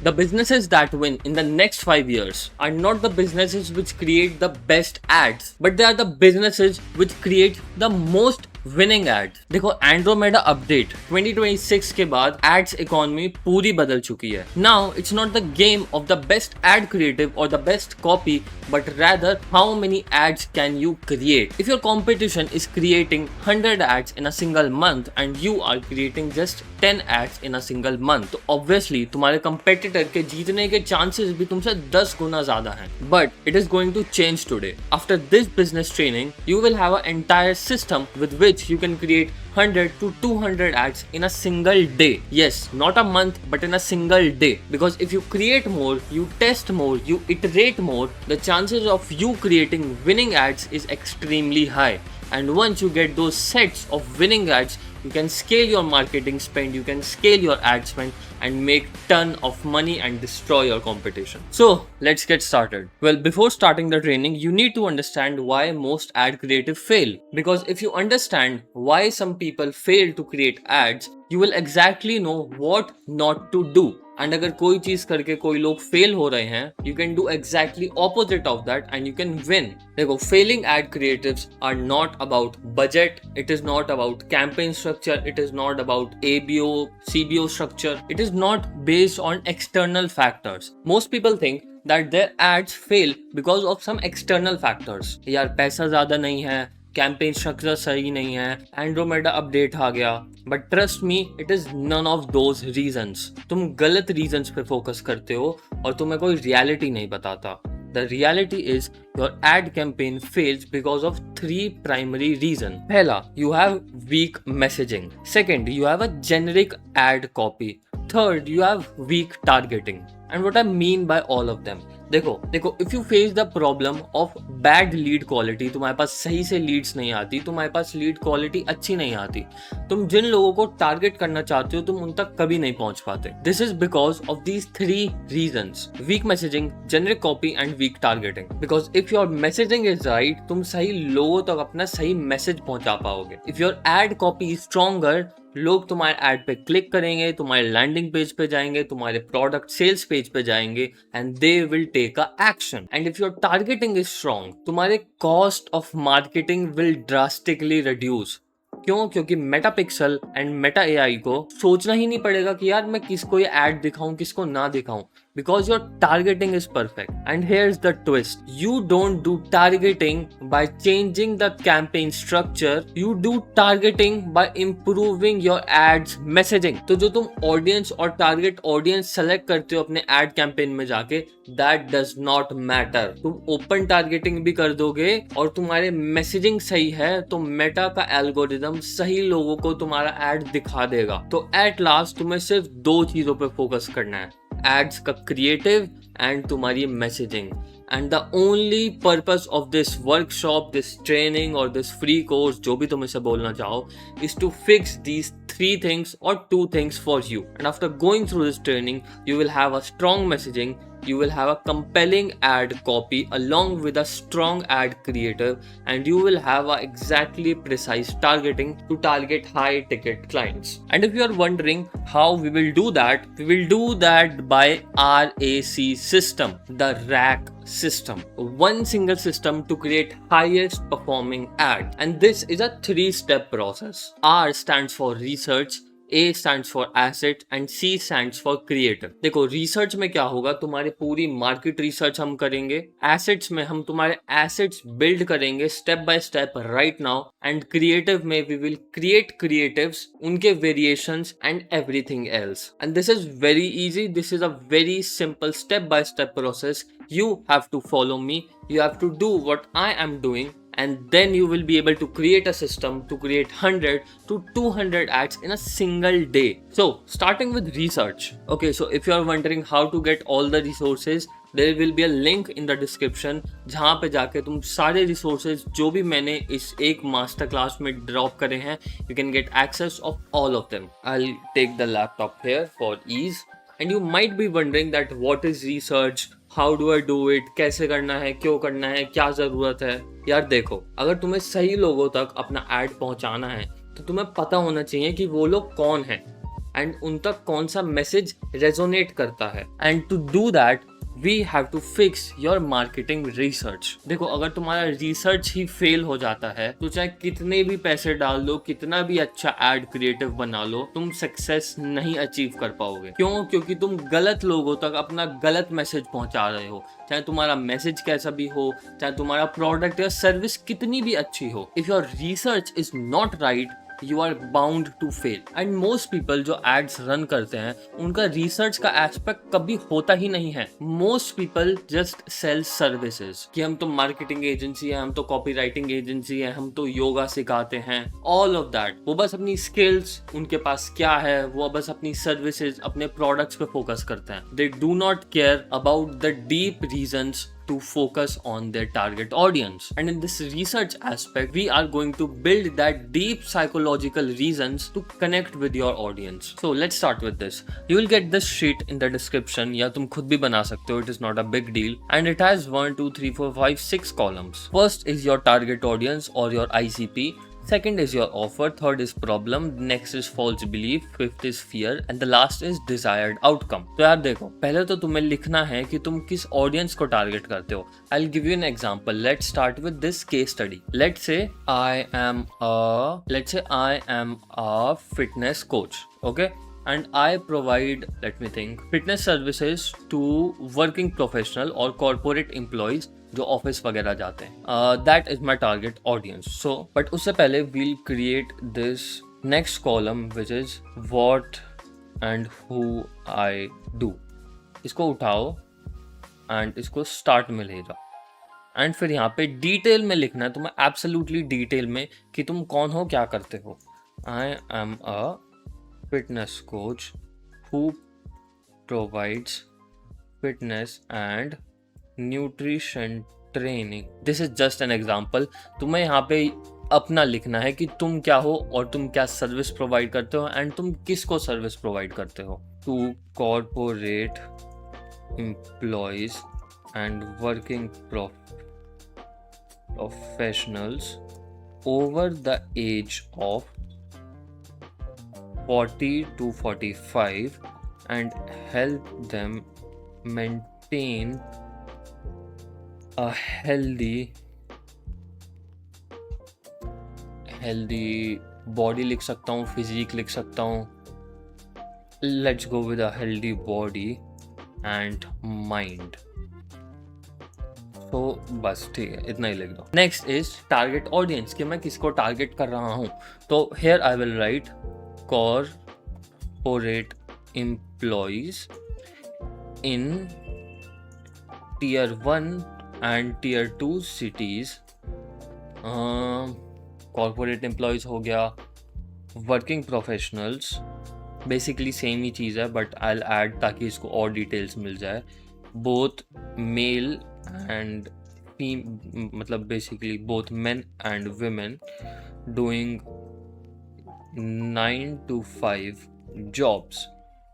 The businesses that win in the next 5 years are not the businesses which create the best ads, but they are the businesses which create the most winning ads. देखो Andromeda update 2026 के बाद ads economy पूरी बदल चुकी है। Now it's not the game of the best ad creative और the best copy, but rather how many ads can you create. If your competition is creating 100 ads in a single month and you are creating just 10 ads in a single month, तो obviously तुम्हारे competitor के जीतने के chances भी तुमसे 10 गुना ज्यादा हैं। But it is going to change today. After this business training, you will have an entire system with which you can create 100 to 200 ads in a single day. Yes, not a month, but in a single day. Because if you create more, you test more, you iterate more, the chances of you creating winning ads is extremely high. And once you get those sets of winning ads, you can scale your marketing spend, you can scale your ad spend and make ton of money and destroy your competition. So let's get started. Well, before starting the training, you need to understand why most ad creative fail. Because if you understand why some people fail to create ads, you will exactly know what not to do. And अगर कोई चीज करके कोई लोग fail हो रहे हैं, you can do exactly opposite of that and you can win. देखो, failing ad creatives are not about budget, it is not about campaign structure, it is not about ABO CBO structure, it is not based on external factors. Most people think that their ads fail because of some external factors. यार पैसा ज्यादा नहीं है, campaign structure सही नहीं है, Andromeda update आ गया। But trust me, it is none of those reasons. तुम गलत रीजंस पे फोकस करते हो और तुम्हें कोई रियलिटी नहीं बताता। The reality is your ad campaign fails because of 3 primary reasons. पहला, you have weak messaging. Second, you have a generic ad copy. Third, you have weak targeting. And what I mean by all of them, देखो if you face the problem of bad lead quality, तुम्हारे पास सही से Leeds नहीं आती, तुम्हारे पास lead quality अच्छी नहीं आती, तुम जिन लोगों को टारगेट करना चाहते हो तुम उन तक कभी नहीं पहुंच पाते। This is because of these 3 reasons: weak messaging, generic copy and weak targeting. Because if your messaging is right, तुम सही लोगों तक अपना सही मैसेज पहुंचा पाओगे। If your ad copy is stronger, लोग तुम्हारे एड पे क्लिक करेंगे, तुम्हारे लैंडिंग पेज पे जाएंगे, तुम्हारे प्रोडक्ट सेल्स पेज पे जाएंगे and they will take a action. And if your targeting is strong, तुम्हारे cost of marketing will drastically reduce. क्यों? क्योंकि Meta pixel and Meta AI को सोचना ही नहीं पड़ेगा कि यार मैं किसको ये एड दिखाऊं, किसको ना दिखाऊं, because your targeting is perfect. And here's the twist: you don't do targeting by changing the campaign structure, you do targeting by improving your ads messaging. तो जो तुम ऑडियंस और टारगेट ऑडियंस सेलेक्ट करते हो अपने एड कैंपेन में जाके, that does not matter. तुम ओपन टारगेटिंग भी कर दोगे और तुम्हारे मैसेजिंग सही है तो मेटा का एल्गोरिदम सही लोगों को तुम्हारा एड दिखा देगा। तो एट लास्ट तुम्हें सिर्फ 2 चीजों पे फोकस करना है: एड्स का क्रिएटिव एंड तुम्हारी messaging. And the only purpose of this workshop, this training और दिस फ्री कोर्स, जो भी तुम इसे बोलना चाहो, is to fix these 3 things or 2 things for you. And after going through this training, you will have a strong messaging, you will have a compelling ad copy along with a strong ad creative, and you will have a exactly precise targeting to target high ticket clients. And if you are wondering how we will do that, we will do that by RAC system, the RAC system. One single system to create highest performing ad. And this is a 3-step process. R stands for research, A stands for asset and C stands for creative. देखो, research में क्या होगा, तुम्हारी पूरी market research हम करेंगे। Assets में हम तुम्हारे एसेट्स बिल्ड करेंगे step by step right now. And creative में वी विल क्रिएट क्रिएटिव्स, उनके variations and everything else. And this is very easy, this is a very simple step by step process. You have to follow me, you have to do what I am doing, and then you will be able to create a system to create 100 to 200 ads in a single day. So starting with research. Okay, so if you are wondering how to get all the resources, there will be a link in the description जहाँ पे जाके तुम सारे resources जो भी मैंने इस एक मास्टर क्लास में ड्रॉप करे हैं, you can get access of all of them. I'll take the laptop here for ease. And you might be wondering that what is research, how do I do it, कैसे करना है, क्यों करना है, क्या ज़रूरत है। यार देखो, अगर तुम्हें सही लोगों तक अपना ऐड पहुंचाना है तो तुम्हें पता होना चाहिए कि वो लोग कौन हैं। एंड उन तक कौन सा मैसेज रेजोनेट करता है. And to do that we have to fix your marketing research. देखो, अगर तुम्हारा रिसर्च ही फेल हो जाता है तो चाहे कितने भी पैसे डाल दो, कितना भी अच्छा एड क्रिएटिव बना लो, तुम सक्सेस नहीं अचीव कर पाओगे. क्यों? क्योंकि तुम गलत लोगों तक अपना गलत मैसेज पहुंचा रहे हो. चाहे तुम्हारा मैसेज कैसा भी हो, चाहे तुम्हारा प्रोडक्ट या सर्विस कितनी भी अच्छी हो, if your research is not right, you are bound to fail. And most people जो एड्स रन करते हैं, उनका रिसर्च का एस्पेक्ट कभी होता ही नहीं है. Most people just sale services कि हम तो मार्केटिंग एजेंसी है, हम तो कॉपी राइटिंग एजेंसी है, हम तो योगा सिखाते हैं. ऑल ऑफ दैट, वो बस अपनी स्किल्स, उनके पास क्या है, वो बस अपनी सर्विसेज, अपने प्रोडक्ट्स पे फोकस करते हैं. दे do not care about the deep reasons to focus on their target audience. And in this research aspect, we are going to build that deep psychological reasons to connect with your audience. So let's start with this. You will get this sheet in the description, या तुम खुद भी बना सकते हो, it is not a big deal. And it has 1, 2, 3, 4, 5, 6 columns. First is your target audience or your ICP. Second is your offer, third is problem, next is false belief, fifth is fear and the last is desired outcome. तो यार देखो, पहले तो तुम्हें लिखना है कि तुम किस ऑडियंस को टारगेट करते हो. I'll give you an example. Let's start with this case study. Let's say I am a fitness coach, okay? And I provide, let me think, fitness services to working professional or corporate employees जो office वगैरह जाते हैं. That is my target audience. So but उससे पहले we'll create this next column which is what and who I do. इसको उठाओ and इसको start में ले जाओ एंड फिर यहाँ पे डिटेल में लिखना है तुम्हें, एब्सोल्युटली डिटेल में, कि तुम कौन हो, क्या करते हो. I am a fitness coach who provides fitness and nutrition training. This is just an example. तुम्हें यहाँ पे अपना लिखना है कि तुम क्या हो और तुम क्या सर्विस प्रोवाइड करते हो एंड तुम किसको सर्विस प्रोवाइड करते हो. To corporate employees and working professionals over the age of 40 to 45 and help them maintain a healthy body लिख सकता हूँ, फिजिक लिख सकता हूँ. Let's go with a healthy body and mind. तो बस ठीक है, इतना ही लिख दो. नेक्स्ट इज टारगेट ऑडियंस, कि मैं किसको टारगेट कर रहा हूँ. तो here I will write corporate employees in tier 1 and tier 2 cities. corporate employees हो गया, working professionals, basically सेम ही चीज़ है बट I'll add ताकि इसको और डिटेल्स मिल जाए. both male and मतलब basically both men and women doing 9 to 5 jobs.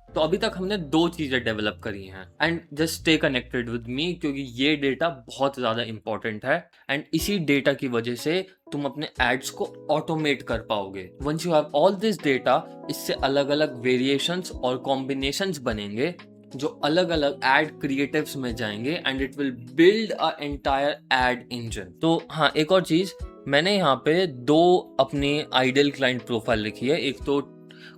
तो अभी तक हमने 2 चीजें डेवलप करी हैं and just stay connected with me, क्योंकि ये डेटा बहुत ज्यादा इंपॉर्टेंट है एंड इसी डेटा की वजह से तुम अपने एड्स को ऑटोमेट कर पाओगे. Once you have all this data, इससे अलग अलग वेरिएशंस और कॉम्बिनेशंस बनेंगे जो अलग अलग एड क्रिएटिव्स में जाएंगे and it will build a entire ad engine. तो हाँ, एक और चीज, मैंने यहाँ पे 2 अपने आइडियल क्लाइंट प्रोफाइल लिखी है. एक तो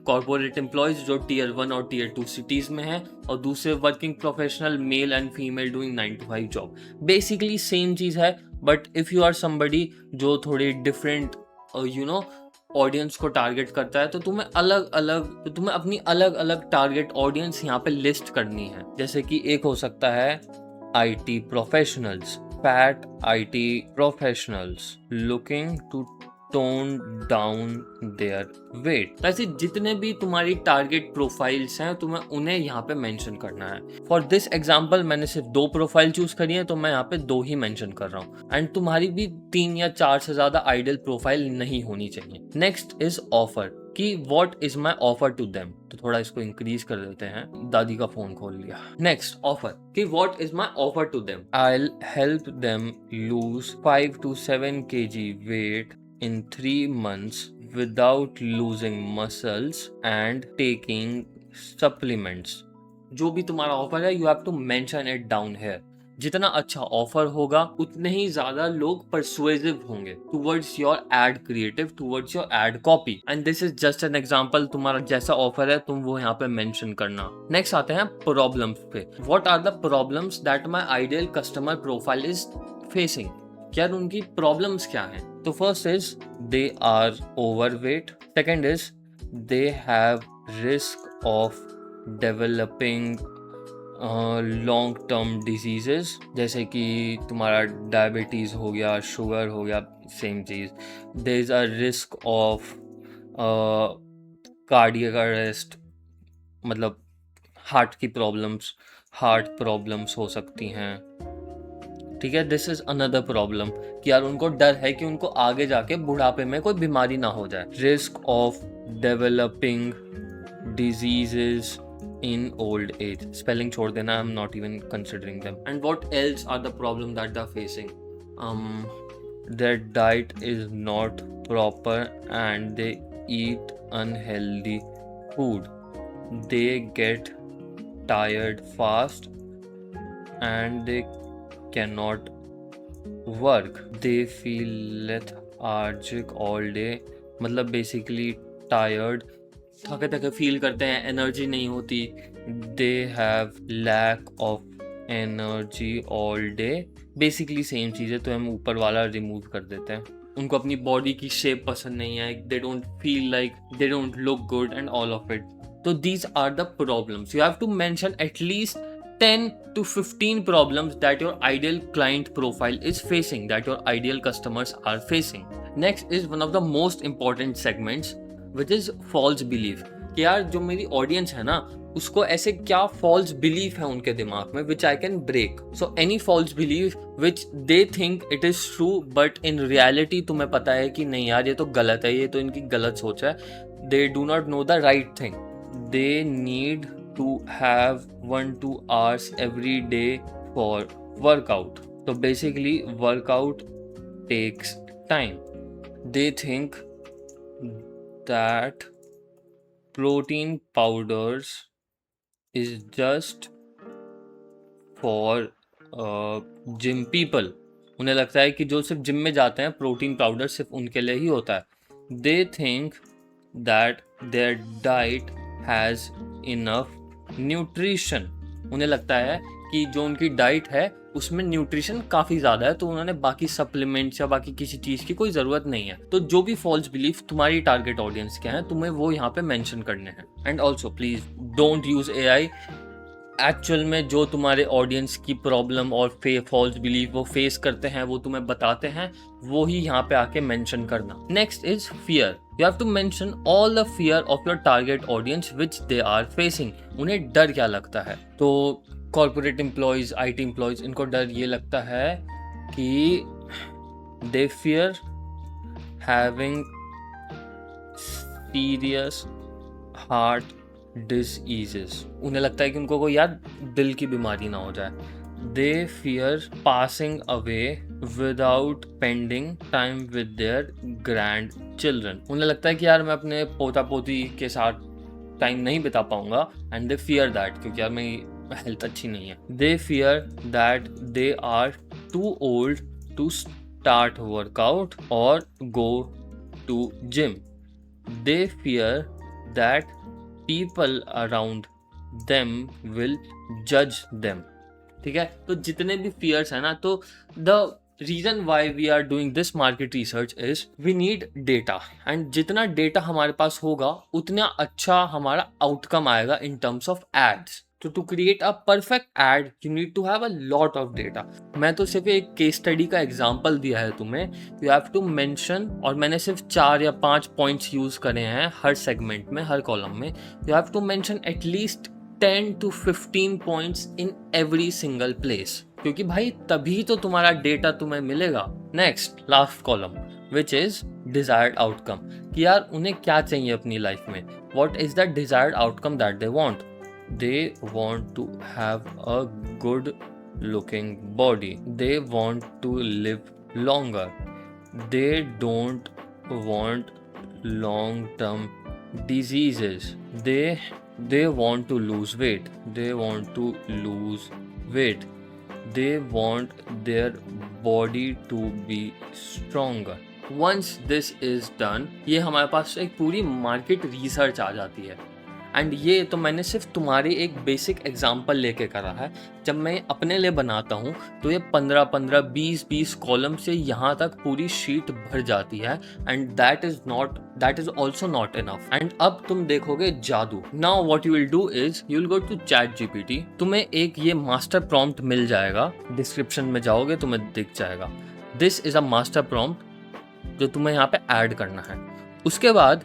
कॉर्पोरेट एम्प्लॉयज जो टियर 1 और टियर 2 सिटीज में है, और दूसरे working professional male and female doing 9 to 5 job. Basically same चीज है, but if you are somebody जो थोड़ी डिफरेंट ऑडियंस को टारगेट करता है, तो तुम्हें अपनी अलग अलग टारगेट ऑडियंस यहाँ पे लिस्ट करनी है. जैसे कि एक हो सकता है IT professionals, fat IT professionals looking to tone down their weight. ऐसे जितने भी तुम्हारी टारगेट प्रोफाइल्स हैं, तुम्हें उन्हें यहाँ पे मेंशन करना है. फॉर दिस एग्जांपल मैंने सिर्फ 2 प्रोफाइल चूज करी है, तो मैं यहाँ पे 2 ही मेंशन कर रहा हूँ एंड तुम्हारी भी 3 या 4 से ज्यादा आइडियल प्रोफाइल नहीं होनी चाहिए. नेक्स्ट इज ऑफर, कि what is my offer to them. तो थोड़ा इसको इंक्रीज कर देते हैं, दादी का फोन खोल लिया. नेक्स्ट ऑफर, कि what is my offer to them. I will help them lose 5 to 7 kg weight in 3 months without losing muscles and taking supplements. जो भी तुम्हारा ऑफर है, you have to mention it down here. जितना अच्छा offer होगा उतने ही ज्यादा लोग परसुएसिव होंगे towards your add creative, towards your ad copy. And this is just an example. तुम्हारा जैसा ऑफर है तुम वो यहाँ पे मेंशन करना. नेक्स्ट आते हैं प्रॉब्लम्स पे. What are the problems that my ideal customer profile is facing. क्या उनकी प्रॉब्लम्स क्या हैं? तो first is they are overweight. Second is they have risk of developing long term diseases, जैसे कि तुम्हारा डायबिटीज़ हो गया, शुगर हो गया, सेम चीज़. There is a risk of cardiac arrest, मतलब हार्ट प्रॉब्लम्स हो सकती हैं. ठीक है, दिस इज अनदर प्रॉब्लम कि यार उनको डर है कि उनको आगे जाके बुढ़ापे में कोई बीमारी ना हो जाए. Risk of developing diseases in old age. Spelling छोड़ देना, I'm not even considering them. And what else are the problem that they're facing? Their diet is not proper and they eat unhealthy food. They get tired fast and they cannot work. They feel lethargic all day. मतलब basically tired, थके थके feel करते हैं, energy नहीं होती. They have lack of energy all day. Basically same चीज़ है, तो हम ऊपर वाला रिमूव कर देते हैं. उनको अपनी बॉडी की शेप पसंद नहीं है. They don't feel like, they don't look good and all of it. तो these are the problems. You have to mention at least 10 to 15 problems that your ideal client profile is facing, that your ideal customers are facing. Next is one of the most important segments, which is false belief. कि यार जो मेरी audience है ना, उसको ऐसे क्या false belief है उनके दिमाग में which I can break. So any false belief which they think it is true but in reality तुम्हें पता है कि नहीं यार ये तो गलत है, ये तो इनकी गलत सोच है. They do not know the right thing. They need to have 1-2 hours every day for workout. So basically workout takes time. They think that protein powders is just for gym people. उन्हें लगता है कि जो सिर्फ gym में जाते हैं protein powder सिर्फ उनके लिए ही होता है. They think that their diet has enough nutrition. उन्हें लगता है कि जो उनकी डाइट है उसमें न्यूट्रिशन काफ़ी ज़्यादा है, तो उन्होंने बाकी सप्लीमेंट्स या बाकी किसी चीज़ की कोई ज़रूरत नहीं है. तो जो भी फॉल्स बिलीफ तुम्हारी टारगेट ऑडियंस के हैं तुम्हें वो यहाँ पे मेंशन करने हैं. And also please don't use AI. Actual में जो तुम्हारे ऑडियंस की प्रॉब्लम और फॉल्स बिलीफ वो फेस करते हैं वो तुम्हें बताते हैं, वो ही यहाँ पे आके मेंशन करना. Next is fear. You have to mention all the fear of your target audience which they are facing. उन्हें डर क्या लगता है? तो कॉर्पोरेट एम्प्लॉयज, IT एम्प्लॉयज, इनको डर ये लगता है कि दे fear having serious heart diseases. उन्हें लगता है कि उनको कोई यार दिल की बीमारी ना हो जाए. दे fear passing away without spending time with their grand children. उन्हें लगता है कि यार मैं अपने पोता पोती के साथ टाइम नहीं बिता पाऊंगा. एंड दे फियर दैट क्योंकि यार मेरी हेल्थ अच्छी नहीं है. They fear that they are too old to start workout और go to gym. They fear that people around them will judge them. ठीक है, तो जितने भी fears है ना, तो the reason why we are doing this market research is we need data, and जितना data हमारे पास होगा उतना अच्छा हमारा outcome आएगा in terms of ads. So to create a perfect ad, you need to have a lot of data. मैं तो सिर्फ एक केस स्टडी का एग्जांपल दिया है तुम्हें. You have to mention, और मैंने सिर्फ 4 या 5 पॉइंट्स यूज करे हैं हर सेगमेंट में, हर कॉलम में. You have to mention at least 10 to 15 points in every single place. क्योंकि भाई तभी तो तुम्हारा डेटा तुम्हें मिलेगा. Next last column which is desired outcome. कि यार उन्हें क्या चाहिए अपनी लाइफ में. What is the desired outcome that they want? They want to have a good looking body. They want to live longer. They don't want long term diseases. They want to lose weight. They want to lose weight. They want their body to be stronger. Once this is done, ये हमारे पास एक पूरी market research आ जाती है. And ये तो मैंने सिर्फ तुम्हारे एक बेसिक एग्जांपल लेके करा है. जब मैं अपने लिए बनाता हूँ तो ये 15-15, 20-20 कॉलम से यहाँ तक पूरी शीट भर जाती है. And that is also not enough. And अब तुम देखोगे जादू. Now what you will do is you will go to ChatGPT. तुम्हें एक ये मास्टर प्रॉम्प्ट मिल जाएगा. डिस्क्रिप्शन में जाओगे तुम्हें दिख जाएगा. This is a master prompt जो तुम्हें यहाँ पे ऐड करना है. उसके बाद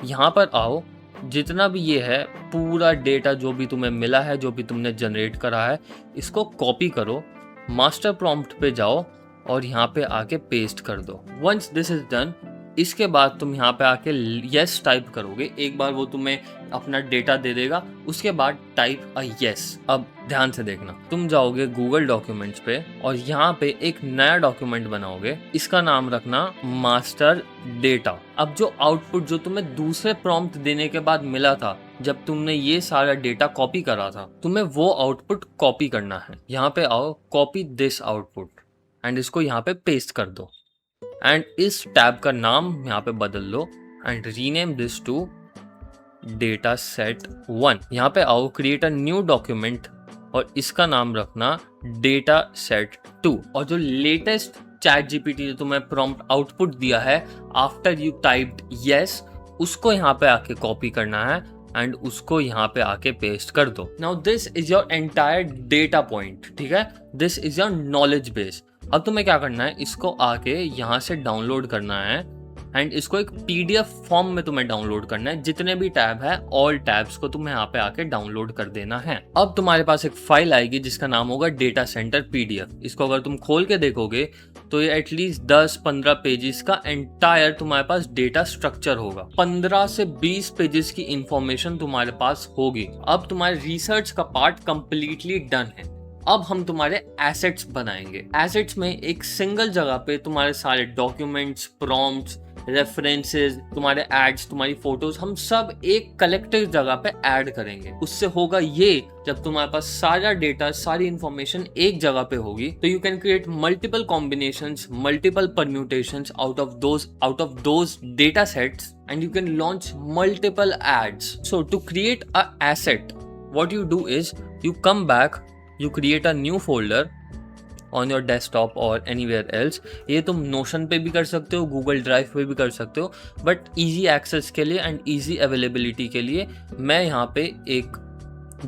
यहाँ पर आओ. जितना भी ये है पूरा डेटा जो भी तुम्हें मिला है, जो भी तुमने जनरेट करा है, इसको कॉपी करो, मास्टर प्रॉम्प्ट पे जाओ और यहाँ पे आके पेस्ट कर दो. वंस दिस इज डन, इसके बाद तुम यहाँ पे आके यस टाइप करोगे. एक बार वो तुम्हें अपना डेटा दे देगा. उसके बाद टाइप अ यस. अब ध्यान से देखना, तुम जाओगे गूगल डॉक्यूमेंट्स पे और यहाँ पे एक नया डॉक्यूमेंट बनाओगे. इसका नाम रखना मास्टर डेटा. अब जो आउटपुट जो तुम्हें दूसरे प्रॉम्प्ट देने के बाद मिला था, जब तुमने ये सारा डेटा कॉपी करा था, तुम्हें वो आउटपुट कॉपी करना है. यहाँ पे आओ, कॉपी दिस आउटपुट एंड इसको यहाँ पे पेस्ट कर दो. एंड इस टैब का नाम यहाँ पे बदल लो and rename this to data set 1. यहाँ पे आओ, क्रिएट अ न्यू डॉक्यूमेंट और इसका नाम रखना डेटा सेट 2. और जो लेटेस्ट ChatGPT जो तुम्हें प्रॉम्प्ट आउटपुट दिया है आफ्टर यू टाइप्ड यस, उसको यहाँ पे आके कॉपी करना है एंड उसको यहाँ पे आके पेस्ट कर दो. Now this is your entire data point. ठीक है, this is your knowledge base. अब तुम्हें क्या करना है, इसको आके यहाँ से डाउनलोड करना है एंड इसको एक PDF फॉर्म में तुम्हें डाउनलोड करना है. जितने भी टैब है, ऑल टैब्स को तुम्हें यहाँ पे आके डाउनलोड कर देना है. अब तुम्हारे पास एक फाइल आएगी जिसका नाम होगा डेटा सेंटर PDF. इसको अगर तुम खोल के देखोगे तो ये एटलीस्ट 10-15 पेजेस का एंटायर तुम्हारे पास डेटा स्ट्रक्चर होगा. 15 से 20 पेजेस की इंफॉर्मेशन तुम्हारे पास होगी. अब तुम्हारे रिसर्च का पार्ट कंप्लीटली डन है. अब हम तुम्हारे एसेट्स बनाएंगे. एसेट्स में एक सिंगल जगह पे तुम्हारे सारे डॉक्यूमेंट्स, प्रॉम्प्ट्स, रेफरेंसेस, तुम्हारे एड्स, तुम्हारी फोटोज, हम सब एक कलेक्टिव जगह पे ऐड करेंगे. उससे होगा ये, जब तुम्हारे पास सारा डेटा, सारी इंफॉर्मेशन एक जगह पे होगी, तो you can create multiple combinations, multiple permutations out of those data sets and you can launch multiple ads. So to create a asset, what you do is you come back, you create a new folder on your desktop or anywhere else. ये तुम Notion पे भी कर सकते हो, Google Drive पे भी कर सकते हो, बट easy access के लिए and easy availability के लिए मैं यहाँ पे एक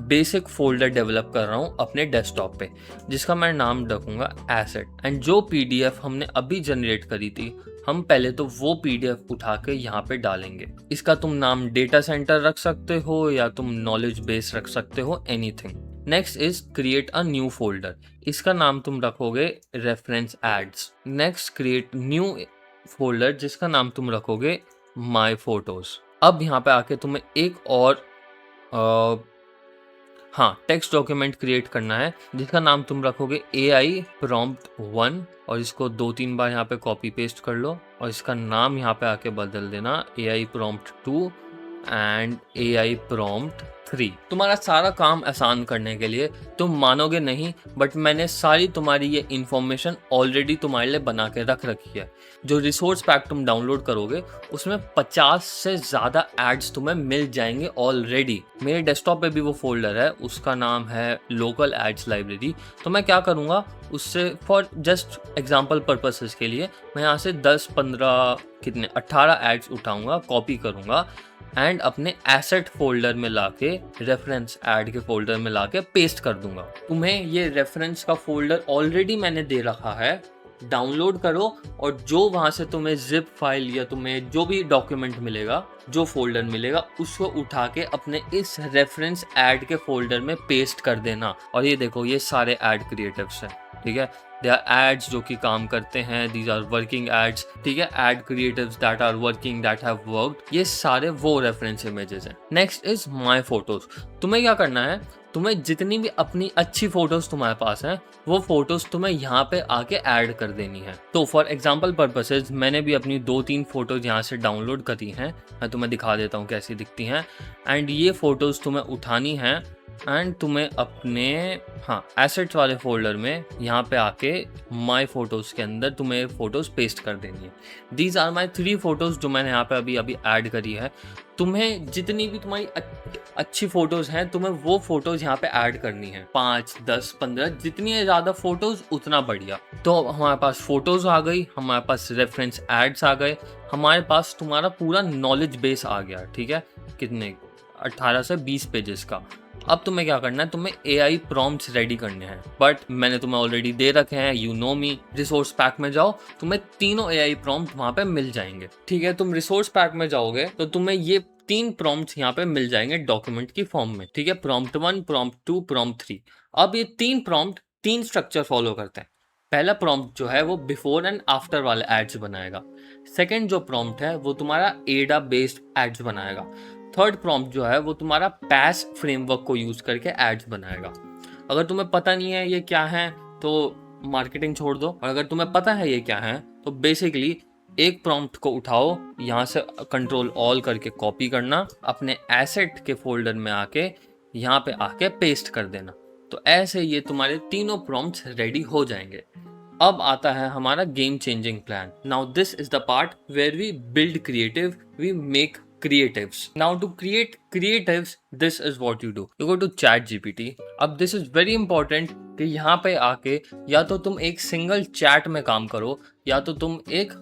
बेसिक फोल्डर डेवलप कर रहा हूँ अपने डेस्कटॉप पे, जिसका मैं नाम रखूँगा एसेट. एंड जो PDF हमने अभी जनरेट करी थी, हम पहले तो वो PDF उठा के यहाँ पे डालेंगे. इसका तुम नाम डेटा सेंटर रख सकते हो या तुम नॉलेज बेस रख सकते हो, anything. Next is create a new folder. इसका नाम तुम रखोगे reference ads. Next create new folder जिसका नाम तुम रखोगे माई फोटोज. अब यहाँ पे आके तुम्हें एक और टेक्स्ट डॉक्यूमेंट क्रिएट करना है जिसका नाम तुम रखोगे AI prompt 1 और इसको 2-3 बार यहाँ पे कॉपी पेस्ट कर लो और इसका नाम यहाँ पे आके बदल देना AI prompt 2 and AI prompt 3. तुम्हारा सारा काम आसान करने के लिए, तुम मानोगे नहीं बट मैंने सारी तुम्हारी ये इन्फॉर्मेशन ऑलरेडी तुम्हारे लिए बना के रख रखी है. जो रिसोर्स पैक तुम डाउनलोड करोगे उसमें 50 से ज़्यादा एड्स तुम्हें मिल जाएंगे ऑलरेडी. मेरे डेस्कटॉप पे भी वो फोल्डर है, उसका नाम है लोकल एड्स लाइब्रेरी. तो मैं क्या करूँगा उससे, फॉर जस्ट एग्जाम्पल पर्पसेस के लिए मैं यहाँ से 10-15 18 एड्स उठाऊँगा, कॉपी करूँगा एंड अपने एसेट फोल्डर में लाके रेफरेंस ऐड के फोल्डर में लाके पेस्ट कर दूंगा. तुम्हें ये रेफरेंस का फोल्डर ऑलरेडी मैंने दे रखा है, डाउनलोड करो और जो वहाँ से तुम्हें जिप फाइल या तुम्हें जो भी डॉक्यूमेंट मिलेगा, जो फोल्डर मिलेगा, उसको उठा के अपने इस रेफरेंस ऐड के फोल्डर में पेस्ट कर देना. और ये देखो, ये सारे ऐड क्रिएटिव्स हैं. ठीक है, दे आर एड्स जो कि काम करते हैं, दीज आर वर्किंग एड्स, ठीक है, ad creatives that are working, that have worked, ये सारे वो रेफरेंस इमेजेस हैं। Next is my photos. तुम्हें क्या करना है, तुम्हें जितनी भी अपनी अच्छी फोटोज तुम्हारे पास हैं वो फोटोज तुम्हें यहाँ पे आके ऐड कर देनी है। तो फॉर एग्जांपल पर्पसेस मैंने भी अपनी 2-3 फोटोज यहाँ से डाउनलोड करी हैं, मैं तुम्हें दिखा देता हूँ कैसी दिखती हैं। एंड ये फोटोज तुम्हें उठानी है एंड तुम्हें अपने एसेट्स वाले फोल्डर में यहाँ पे आके माय फोटोज के अंदर तुम्हें फोटोज पेस्ट कर देनी है। दीज आर माय 3 फोटोज जो मैंने यहाँ पे अभी ऐड करी है। तुम्हें जितनी भी तुम्हारी अच्छी फोटोज हैं तुम्हें वो फोटोज यहाँ पे ऐड करनी है, 5, 10, 15, जितनी ज़्यादा फोटोज उतना बढ़िया। तो हमारे पास फोटोज आ गई, हमारे पास रेफरेंस एड्स आ गए, हमारे पास तुम्हारा पूरा नॉलेज बेस आ गया, ठीक है, कितने 18 से 20 पेजेस का। अब तुम्हें क्या करना है, तुम्हें AI प्रॉम्प्ट्स रेडी करने हैं, बट मैंने तुम्हें ऑलरेडी दे रखे हैं, you know me. Resource pack में जाओ, तुम्हें तीनों AI प्रॉम्प्ट वहां पे मिल जाएंगे, ठीक है। तुम रिसोर्स पैक में जाओगे तो तुम्हें ये 3 प्रॉम्प्ट्स यहाँ पे मिल जाएंगे डॉक्यूमेंट की फॉर्म में, ठीक है, प्रॉम्प्ट 1, प्रॉम्प्ट 2, प्रॉम्प्ट 3। अब ये 3 प्रॉम्प्ट 3 स्ट्रक्चर फॉलो करते हैं। पहला प्रॉम्प्ट जो है वो बिफोर एंड आफ्टर वाले एड्स बनाएगा। सेकेंड जो प्रॉम्प्ट है वो तुम्हारा एडा बेस्ड एड्स बनाएगा। थर्ड प्रॉम्प्ट जो है वो तुम्हारा पैस फ्रेमवर्क को यूज करके एड्स बनाएगा। अगर तुम्हें पता नहीं है ये क्या है तो मार्केटिंग छोड़ दो, और अगर तुम्हें पता है ये क्या है तो बेसिकली एक प्रॉम्प्ट को उठाओ, यहाँ से कंट्रोल ऑल करके कॉपी करना, अपने एसेट के फोल्डर में आके यहाँ पे आके पेस्ट कर देना। तो ऐसे ये तुम्हारे तीनों प्रॉम्प्ट्स रेडी हो जाएंगे। अब आता है हमारा game changing plan. Now this is the part where we build creative, we make creatives. Now to create creatives, this is what you do. You go to ChatGPT. अब this is very important कि यहाँ पे आके या तो तुम एक single chat में काम करो या तो तुम एक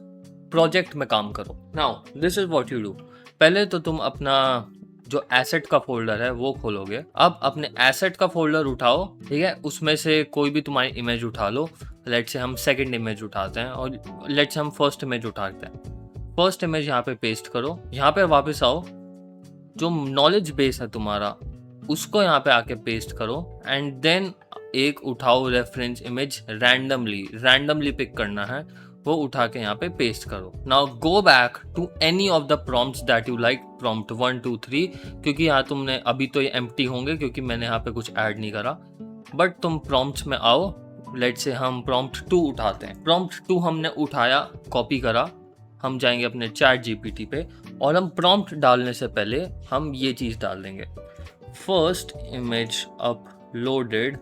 प्रोजेक्ट में काम करो। Now this is what you do. पहले तो तुम अपना जो एसेट का फोल्डर है वो खोलोगे। अब अपने एसेट का फोल्डर उठाओ, ठीक है, उसमें से कोई भी तुम्हारी इमेज उठा लो। लेट से हम सेकंड इमेज उठाते हैं और लेट से हम फर्स्ट इमेज उठाते हैं। फर्स्ट इमेज यहाँ पे पेस्ट करो, यहाँ पे वापस आओ, जो नॉलेज बेस है तुम्हारा उसको यहाँ पे आके पेस्ट करो एंड देन एक उठाओ रेफरेंस इमेज, रैंडमली पिक करना है, वो उठा के यहाँ पे पेस्ट करो। Now go back to any of the prompts that you like, prompt 1, 2, 3, क्योंकि यहाँ तुमने अभी तो ये एम्प्टी होंगे क्योंकि मैंने यहाँ पे कुछ ऐड नहीं करा, बट तुम प्रॉम्प्ट्स में आओ। लेट से हम प्रॉम्प्ट 2 उठाते हैं। प्रॉम्प्ट 2 हमने उठाया, कॉपी करा, हम जाएंगे अपने ChatGPT पे और हम प्रॉम्प्ट डालने से पहले हम ये चीज़ डाल देंगे। First image uploaded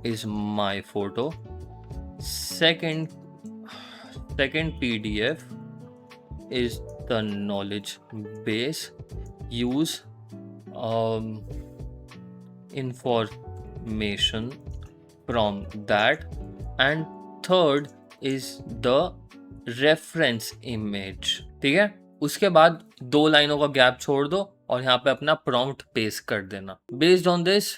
is my photo, second PDF is the knowledge base, use information from that, and third is the reference image, ठीक है। उसके बाद 2 लाइनों का गैप छोड़ दो और यहाँ पे अपना प्रॉम्प्ट पेस्ट कर देना। Based on this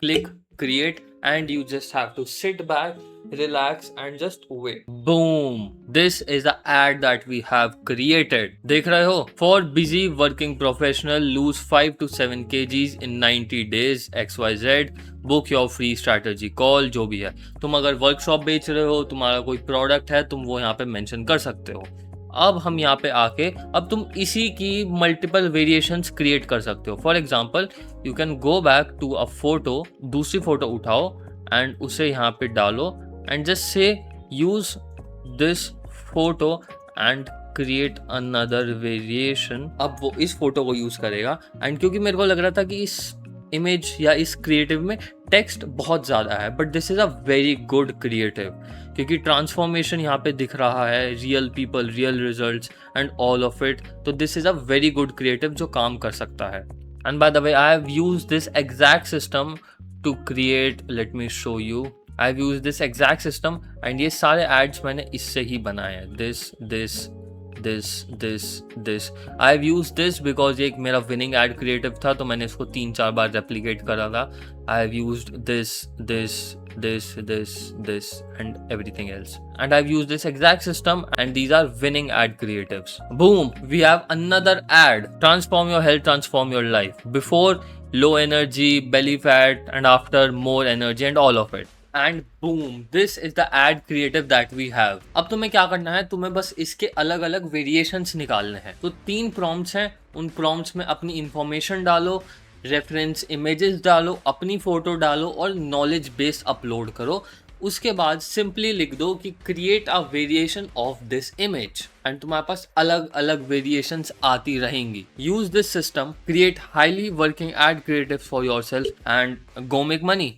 click create and you just have to sit back, relax and just wait. Boom, this is the ad that we have created. देख रहे हो, for busy working professional lose 5 to 7 kgs in 90 days XYZ, book your free strategy call। जो भी है, तुम अगर workshop बेच रहे हो, तुम्हारा कोई प्रोडक्ट है, तुम वो यहाँ पे मेंशन कर सकते हो। अब हम यहाँ पे आके अब तुम इसी की मल्टीपल वेरिएशंस क्रिएट कर सकते हो। For example you can go back to a photo, दूसरी फोटो उठाओ एंड उसे यहाँ पे डालो and just say use this photo and create another variation. अब वो इस फोटो को यूज करेगा एंड क्योंकि मेरे को लग रहा था कि इस इमेज या इस क्रिएटिव में टेक्स्ट बहुत ज़्यादा है, but this is a very good creative क्योंकि ट्रांसफॉर्मेशन यहाँ पे दिख रहा है, real people, real results and all of it. तो this is a very good creative जो काम कर सकता है। And by the way I have used this exact system to create, let me show you, I have used this exact system and ये सारे ads मैंने इससे ही बनाए हैं। This I have used this because एक मेरा विनिंग एड क्रिएटिव था तो मैंने इसको 3-4 बार रेप्लिकेट करा था। आई have used this and everything else, and I've used this exact system and these are winning ad creatives. Boom, we have another ad. Transform your health, transform your life. Before low energy, belly fat, and after more energy and all of it. And boom, this is the ad creative that we have. अब तुम्हें क्या करना है, तुम्हें बस इसके अलग अलग वेरिएशंस निकालने हैं। तो 3 प्रॉम्प्ट्स हैं, उन प्रॉम्प्ट्स में अपनी इंफॉर्मेशन डालो, रेफरेंस इमेजेस डालो, अपनी फोटो डालो और नॉलेज बेस अपलोड करो। उसके बाद सिंपली लिख दो कि create a variation of this image, and तुम्हारे पास अलग अलग वेरिएशंस आती रहेंगी। Use this system, create highly working ad creative for yourself and go make money.